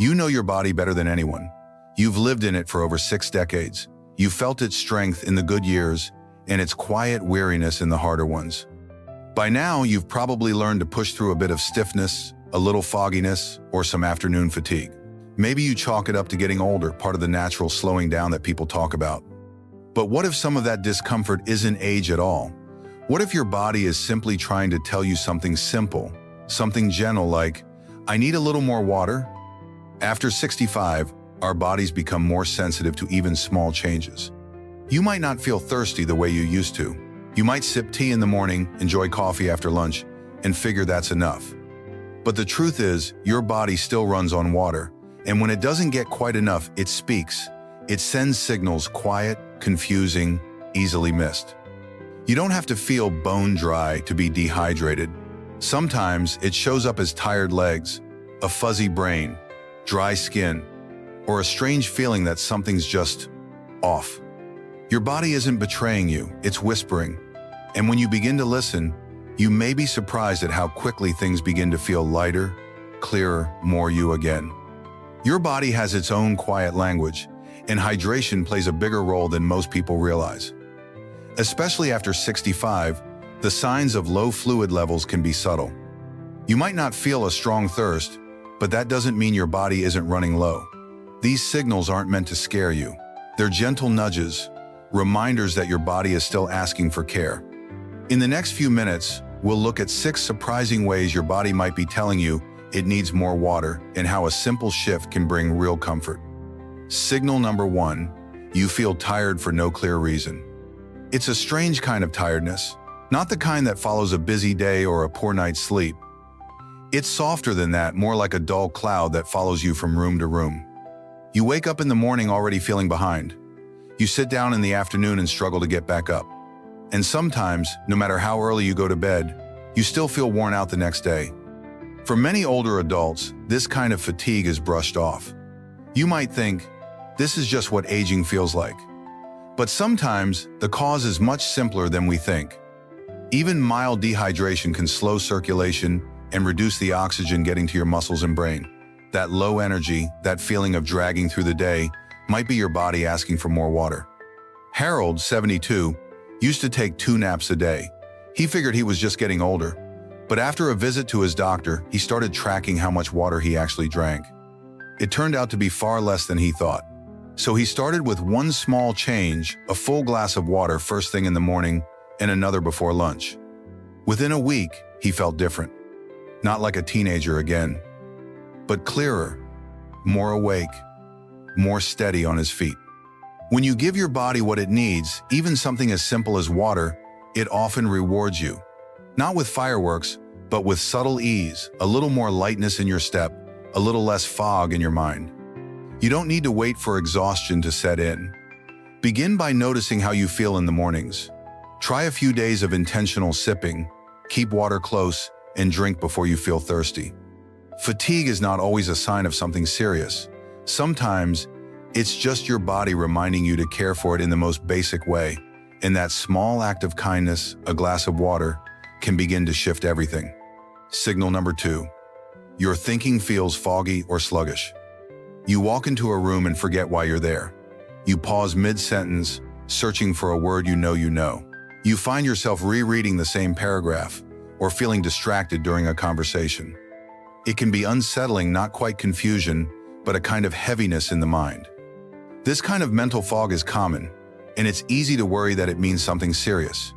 You know your body better than anyone. You've lived in it for over 6 decades. You've felt its strength in the good years and its quiet weariness in the harder ones. By now, you've probably learned to push through a bit of stiffness, a little fogginess, or some afternoon fatigue. Maybe you chalk it up to getting older, part of the natural slowing down that people talk about. But what if some of that discomfort isn't age at all? What if your body is simply trying to tell you something simple, something gentle like, I need a little more water? After 65, our bodies become more sensitive to even small changes. You might not feel thirsty the way you used to. You might sip tea in the morning, enjoy coffee after lunch, and figure that's enough. But the truth is, your body still runs on water, and when it doesn't get quite enough, it speaks. It sends signals quiet, confusing, easily missed. You don't have to feel bone dry to be dehydrated. Sometimes it shows up as tired legs, a fuzzy brain, dry skin, or a strange feeling that something's just off. Your body isn't betraying you, it's whispering. And when you begin to listen, you may be surprised at how quickly things begin to feel lighter, clearer, more you again. Your body has its own quiet language, and hydration plays a bigger role than most people realize. Especially after 65, the signs of low fluid levels can be subtle. You might not feel a strong thirst, but that doesn't mean your body isn't running low. These signals aren't meant to scare you. They're gentle nudges, reminders that your body is still asking for care. In the next few minutes, we'll look at 6 surprising ways your body might be telling you it needs more water and how a simple shift can bring real comfort. Signal number 1, you feel tired for no clear reason. It's a strange kind of tiredness, not the kind that follows a busy day or a poor night's sleep. It's softer than that, more like a dull cloud that follows you from room to room. You wake up in the morning already feeling behind. You sit down in the afternoon and struggle to get back up. And sometimes, no matter how early you go to bed, you still feel worn out the next day. For many older adults, this kind of fatigue is brushed off. You might think, this is just what aging feels like. But sometimes, the cause is much simpler than we think. Even mild dehydration can slow circulation and reduce the oxygen getting to your muscles and brain. That low energy, that feeling of dragging through the day, might be your body asking for more water. Harold, 72, used to take 2 naps a day. He figured he was just getting older. But after a visit to his doctor, he started tracking how much water he actually drank. It turned out to be far less than he thought. So he started with one small change, a full glass of water first thing in the morning and another before lunch. Within a week, he felt different. Not like a teenager again, but clearer, more awake, more steady on his feet. When you give your body what it needs, even something as simple as water, it often rewards you. Not with fireworks, but with subtle ease, a little more lightness in your step, a little less fog in your mind. You don't need to wait for exhaustion to set in. Begin by noticing how you feel in the mornings. Try a few days of intentional sipping, keep water close, and drink before you feel thirsty. Fatigue is not always a sign of something serious. Sometimes, it's just your body reminding you to care for it in the most basic way. And that small act of kindness, a glass of water, can begin to shift everything. Signal number 2. Your thinking feels foggy or sluggish. You walk into a room and forget why you're there. You pause mid-sentence, searching for a word you know. You find yourself rereading the same paragraph or feeling distracted during a conversation. It can be unsettling, not quite confusion, but a kind of heaviness in the mind. This kind of mental fog is common, and it's easy to worry that it means something serious.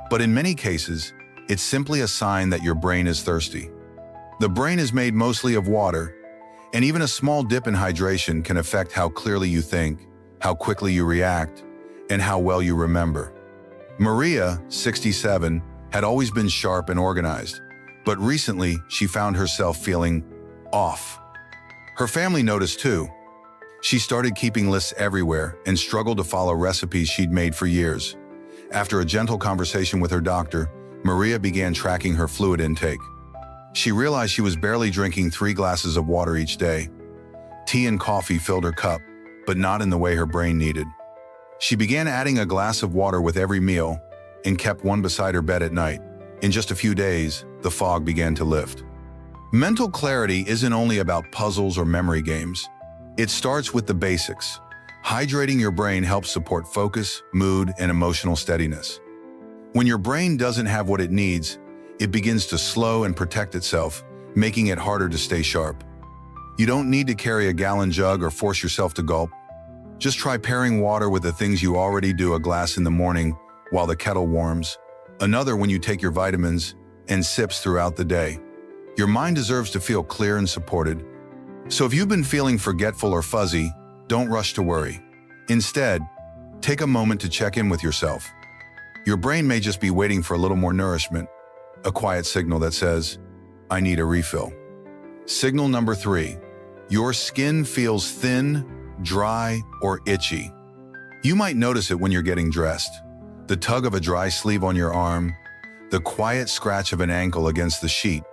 But in many cases, it's simply a sign that your brain is thirsty. The brain is made mostly of water, and even a small dip in hydration can affect how clearly you think, how quickly you react, and how well you remember. Maria, 67, had always been sharp and organized, but recently she found herself feeling off. Her family noticed too. She started keeping lists everywhere and struggled to follow recipes she'd made for years. After a gentle conversation with her doctor, Maria began tracking her fluid intake. She realized she was barely drinking 3 glasses of water each day. Tea and coffee filled her cup, but not in the way her brain needed. She began adding a glass of water with every meal and kept one beside her bed at night. In just a few days, the fog began to lift. Mental clarity isn't only about puzzles or memory games. It starts with the basics. Hydrating your brain helps support focus, mood, and emotional steadiness. When your brain doesn't have what it needs, it begins to slow and protect itself, making it harder to stay sharp. You don't need to carry a gallon jug or force yourself to gulp. Just try pairing water with the things you already do: a glass in the morning while the kettle warms, another when you take your vitamins, and sips throughout the day. Your mind deserves to feel clear and supported. So if you've been feeling forgetful or fuzzy, don't rush to worry. Instead, take a moment to check in with yourself. Your brain may just be waiting for a little more nourishment, a quiet signal that says, "I need a refill." Signal number 3. Your skin feels thin, dry, or itchy. You might notice it when you're getting dressed. The tug of a dry sleeve on your arm, the quiet scratch of an ankle against the sheet.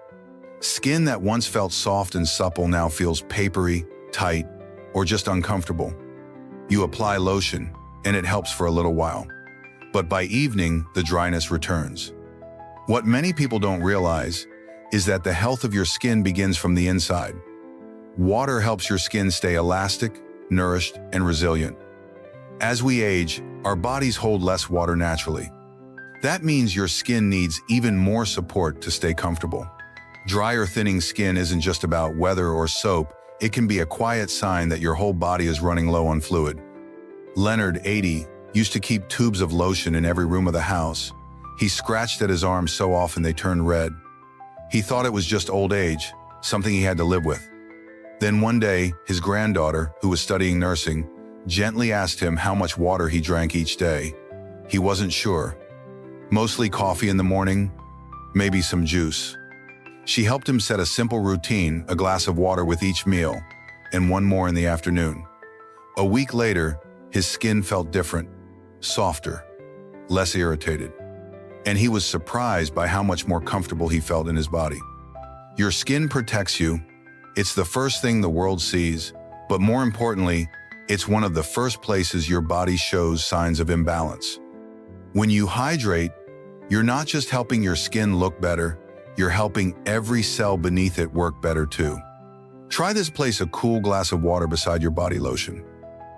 Skin that once felt soft and supple now feels papery, tight, or just uncomfortable. You apply lotion, and it helps for a little while. But by evening, the dryness returns. What many people don't realize is that the health of your skin begins from the inside. Water helps your skin stay elastic, nourished, and resilient. As we age, our bodies hold less water naturally. That means your skin needs even more support to stay comfortable. Dry or thinning skin isn't just about weather or soap. It can be a quiet sign that your whole body is running low on fluid. Leonard, 80, used to keep tubes of lotion in every room of the house. He scratched at his arms so often they turned red. He thought it was just old age, something he had to live with. Then one day, his granddaughter, who was studying nursing, gently asked him how much water he drank each day. He wasn't sure. Mostly coffee in the morning, maybe some juice. She helped him set a simple routine: a glass of water with each meal, and one more in the afternoon. A week later, his skin felt different, softer, less irritated. And he was surprised by how much more comfortable he felt in his body. Your skin protects you. It's the first thing the world sees, but more importantly, it's one of the first places your body shows signs of imbalance. When you hydrate, you're not just helping your skin look better, you're helping every cell beneath it work better too. Try this: place a cool glass of water beside your body lotion.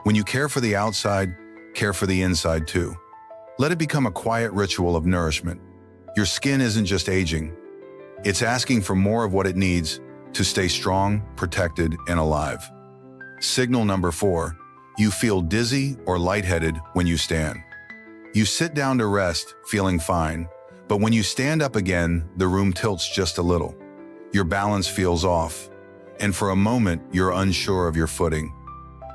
When you care for the outside, care for the inside too. Let it become a quiet ritual of nourishment. Your skin isn't just aging. It's asking for more of what it needs to stay strong, protected, and alive. Signal number 4. You feel dizzy or lightheaded when you stand. You sit down to rest, feeling fine, but when you stand up again, the room tilts just a little. Your balance feels off, and for a moment, you're unsure of your footing.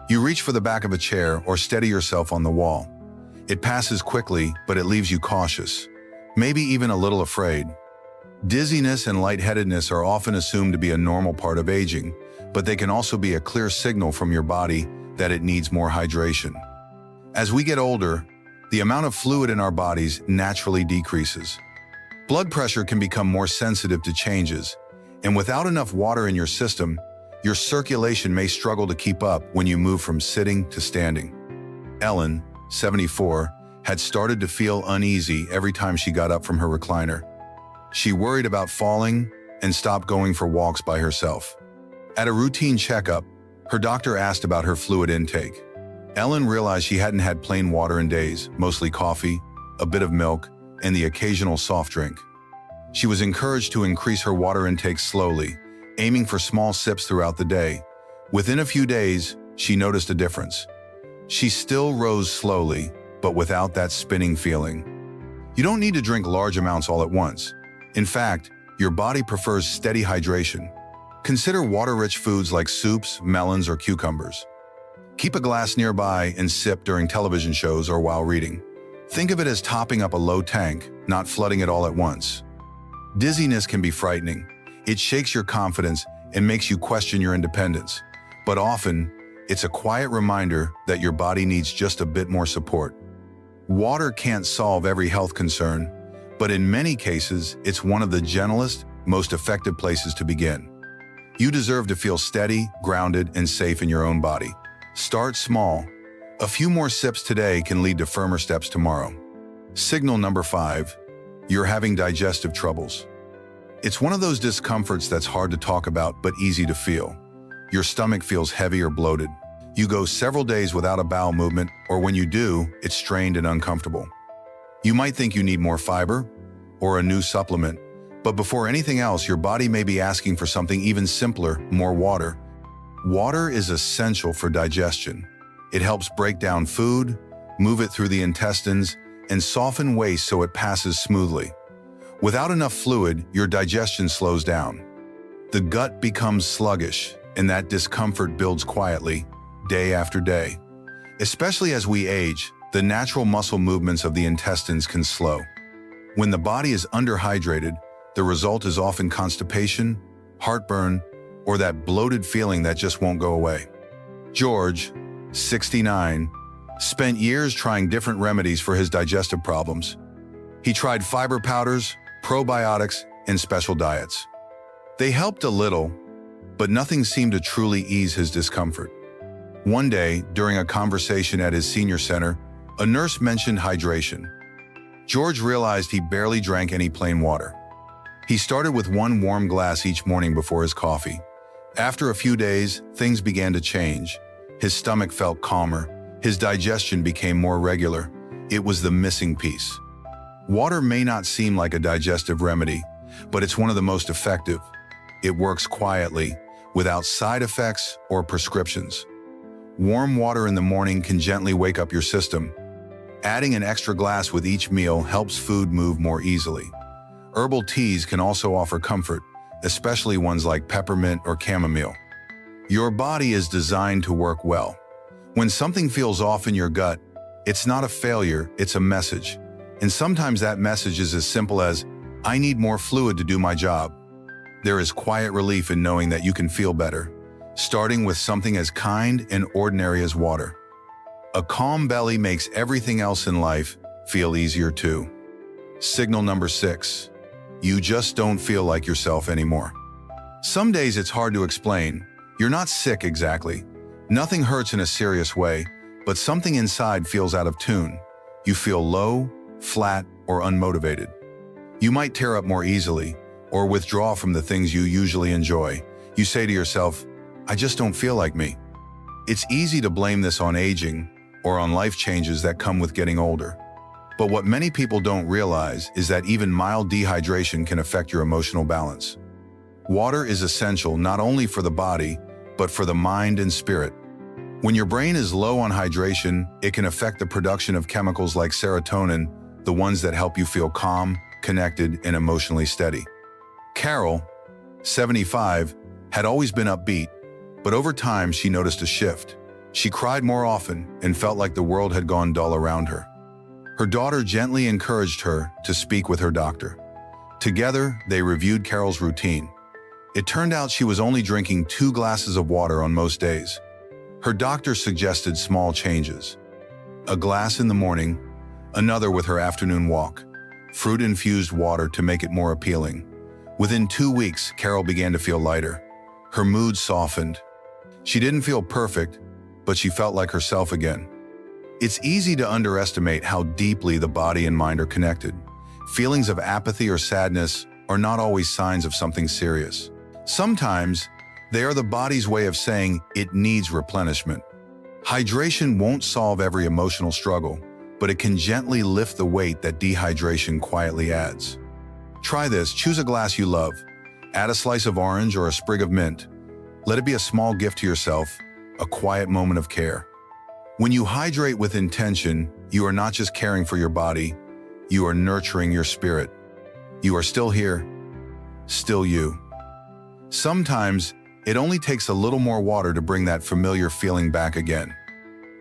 You reach for the back of a chair or steady yourself on the wall. It passes quickly, but it leaves you cautious, maybe even a little afraid. Dizziness and lightheadedness are often assumed to be a normal part of aging, but they can also be a clear signal from your body that it needs more hydration. As we get older, the amount of fluid in our bodies naturally decreases. Blood pressure can become more sensitive to changes, and without enough water in your system, your circulation may struggle to keep up when you move from sitting to standing. Ellen, 74, had started to feel uneasy every time she got up from her recliner. She worried about falling and stopped going for walks by herself. At a routine checkup, her doctor asked about her fluid intake. Ellen realized she hadn't had plain water in days, mostly coffee, a bit of milk, and the occasional soft drink. She was encouraged to increase her water intake slowly, aiming for small sips throughout the day. Within a few days, she noticed a difference. She still rose slowly, but without that spinning feeling. You don't need to drink large amounts all at once. In fact, your body prefers steady hydration. Consider water-rich foods like soups, melons, or cucumbers. Keep a glass nearby and sip during television shows or while reading. Think of it as topping up a low tank, not flooding it all at once. Dizziness can be frightening. It shakes your confidence and makes you question your independence. But often, it's a quiet reminder that your body needs just a bit more support. Water can't solve every health concern, but in many cases, it's one of the gentlest, most effective places to begin. You deserve to feel steady, grounded, and safe in your own body. Start small. A few more sips today can lead to firmer steps tomorrow. Signal number 5. You're having digestive troubles. It's one of those discomforts that's hard to talk about but easy to feel. Your stomach feels heavy or bloated. You go several days without a bowel movement, or when you do, it's strained and uncomfortable. You might think you need more fiber or a new supplement, but before anything else, your body may be asking for something even simpler: more water. Water is essential for digestion. It helps break down food, move it through the intestines, and soften waste so it passes smoothly. Without enough fluid, your digestion slows down. The gut becomes sluggish, and that discomfort builds quietly, day after day. Especially as we age, the natural muscle movements of the intestines can slow. When the body is underhydrated, the result is often constipation, heartburn, or that bloated feeling that just won't go away. George, 69, spent years trying different remedies for his digestive problems. He tried fiber powders, probiotics, and special diets. They helped a little, but nothing seemed to truly ease his discomfort. One day, during a conversation at his senior center, a nurse mentioned hydration. George realized he barely drank any plain water. He started with one warm glass each morning before his coffee. After a few days, things began to change. His stomach felt calmer. His digestion became more regular. It was the missing piece. Water may not seem like a digestive remedy, but it's one of the most effective. It works quietly, without side effects or prescriptions. Warm water in the morning can gently wake up your system. Adding an extra glass with each meal helps food move more easily. Herbal teas can also offer comfort, especially ones like peppermint or chamomile. Your body is designed to work well. When something feels off in your gut, it's not a failure, it's a message. And sometimes that message is as simple as, "I need more fluid to do my job." There is quiet relief in knowing that you can feel better, starting with something as kind and ordinary as water. A calm belly makes everything else in life feel easier too. Signal number 6. You just don't feel like yourself anymore. Some days it's hard to explain. You're not sick exactly. Nothing hurts in a serious way, but something inside feels out of tune. You feel low, flat, or unmotivated. You might tear up more easily, or withdraw from the things you usually enjoy. You say to yourself, "I just don't feel like me." It's easy to blame this on aging or on life changes that come with getting older. But what many people don't realize is that even mild dehydration can affect your emotional balance. Water is essential not only for the body, but for the mind and spirit. When your brain is low on hydration, it can affect the production of chemicals like serotonin, the ones that help you feel calm, connected, and emotionally steady. Carol, 75, had always been upbeat, but over time she noticed a shift. She cried more often and felt like the world had gone dull around her. Her daughter gently encouraged her to speak with her doctor. Together, they reviewed Carol's routine. It turned out she was only drinking 2 glasses of water on most days. Her doctor suggested small changes. A glass in the morning, another with her afternoon walk, fruit-infused water to make it more appealing. Within 2 weeks, Carol began to feel lighter. Her mood softened. She didn't feel perfect, but she felt like herself again. It's easy to underestimate how deeply the body and mind are connected. Feelings of apathy or sadness are not always signs of something serious. Sometimes, they are the body's way of saying it needs replenishment. Hydration won't solve every emotional struggle, but it can gently lift the weight that dehydration quietly adds. Try this: choose a glass you love. Add a slice of orange or a sprig of mint. Let it be a small gift to yourself, a quiet moment of care. When you hydrate with intention, you are not just caring for your body, you are nurturing your spirit. You are still here, still you. Sometimes, it only takes a little more water to bring that familiar feeling back again.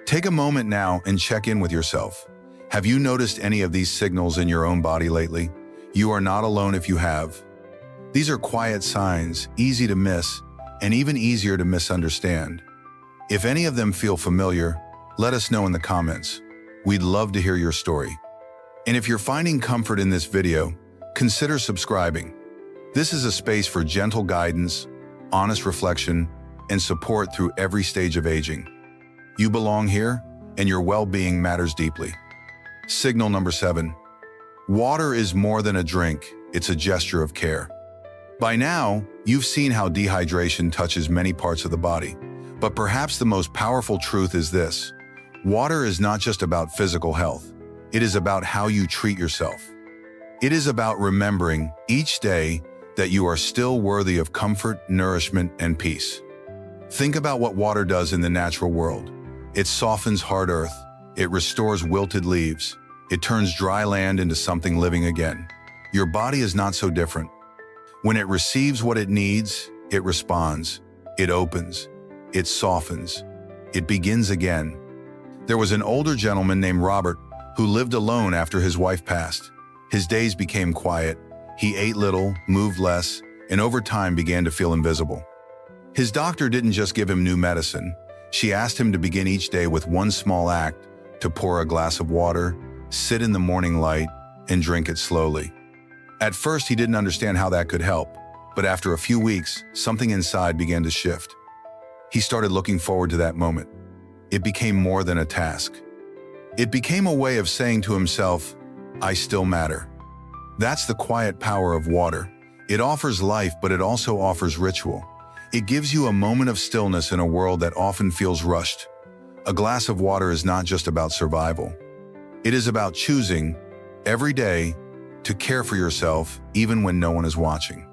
Take a moment now and check in with yourself. Have you noticed any of these signals in your own body lately? You are not alone if you have. These are quiet signs, easy to miss, and even easier to misunderstand. If any of them feel familiar, let us know in the comments. We'd love to hear your story. And if you're finding comfort in this video, consider subscribing. This is a space for gentle guidance, honest reflection, and support through every stage of aging. You belong here, and your well-being matters deeply. Signal number 7. Water is more than a drink, it's a gesture of care. By now, you've seen how dehydration touches many parts of the body. But perhaps the most powerful truth is this: water is not just about physical health. It is about how you treat yourself. It is about remembering each day that you are still worthy of comfort, nourishment, and peace. Think about what water does in the natural world. It softens hard earth. It restores wilted leaves. It turns dry land into something living again. Your body is not so different. When it receives what it needs, it responds. It opens. It softens. It begins again. There was an older gentleman named Robert who lived alone after his wife passed. His days became quiet. He ate little, moved less, and over time began to feel invisible. His doctor didn't just give him new medicine. She asked him to begin each day with one small act: to pour a glass of water, sit in the morning light, and drink it slowly. At first, he didn't understand how that could help, but after a few weeks, something inside began to shift. He started looking forward to that moment. It became more than a task. It became a way of saying to himself, "I still matter." That's the quiet power of water. It offers life, but it also offers ritual. It gives you a moment of stillness in a world that often feels rushed. A glass of water is not just about survival. It is about choosing, every day, to care for yourself, even when no one is watching.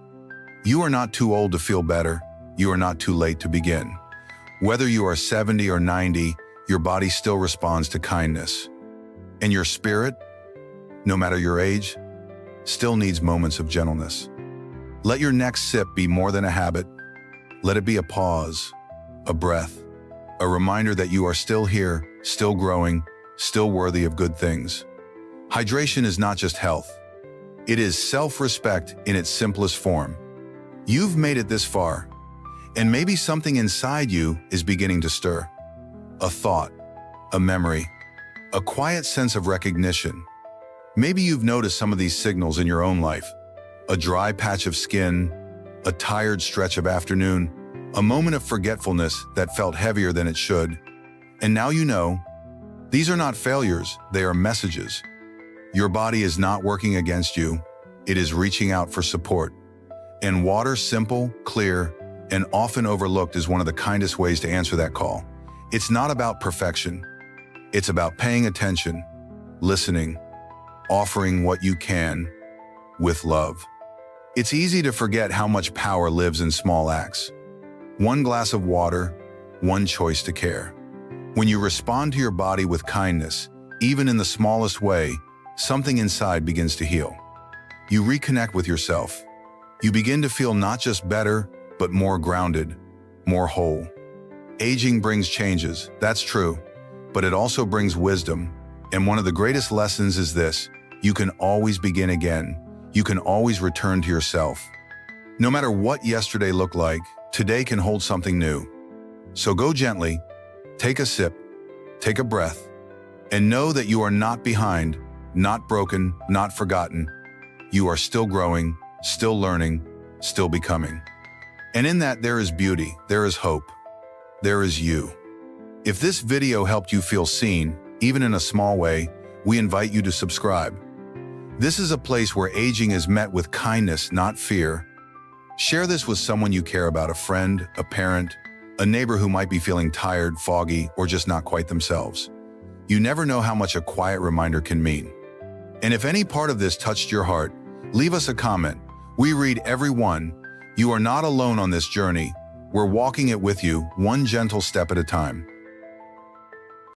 You are not too old to feel better. You are not too late to begin. Whether you are 70 or 90, your body still responds to kindness. And your spirit, no matter your age, still needs moments of gentleness. Let your next sip be more than a habit. Let it be a pause, a breath, a reminder that you are still here, still growing, still worthy of good things. Hydration is not just health. It is self-respect in its simplest form. You've made it this far, and maybe something inside you is beginning to stir. A thought, a memory, a quiet sense of recognition. Maybe you've noticed some of these signals in your own life. A dry patch of skin, a tired stretch of afternoon, a moment of forgetfulness that felt heavier than it should. And now you know, these are not failures, they are messages. Your body is not working against you, it is reaching out for support. And water, simple, clear, and often overlooked, is one of the kindest ways to answer that call. It's not about perfection. It's about paying attention, listening, offering what you can, with love. It's easy to forget how much power lives in small acts. One glass of water, one choice to care. When you respond to your body with kindness, even in the smallest way, something inside begins to heal. You reconnect with yourself. You begin to feel not just better, but more grounded, more whole. Aging brings changes, that's true, but it also brings wisdom. And one of the greatest lessons is this: you can always begin again. You can always return to yourself. No matter what yesterday looked like, today can hold something new. So go gently, take a sip, take a breath, and know that you are not behind, not broken, not forgotten. You are still growing, still learning, still becoming. And in that, there is beauty, there is hope, there is you. If this video helped you feel seen, even in a small way, we invite you to subscribe. This is a place where aging is met with kindness, not fear. Share this with someone you care about, a friend, a parent, a neighbor who might be feeling tired, foggy, or just not quite themselves. You never know how much a quiet reminder can mean. And if any part of this touched your heart, leave us a comment. We read every one. You are not alone on this journey. We're walking it with you, one gentle step at a time.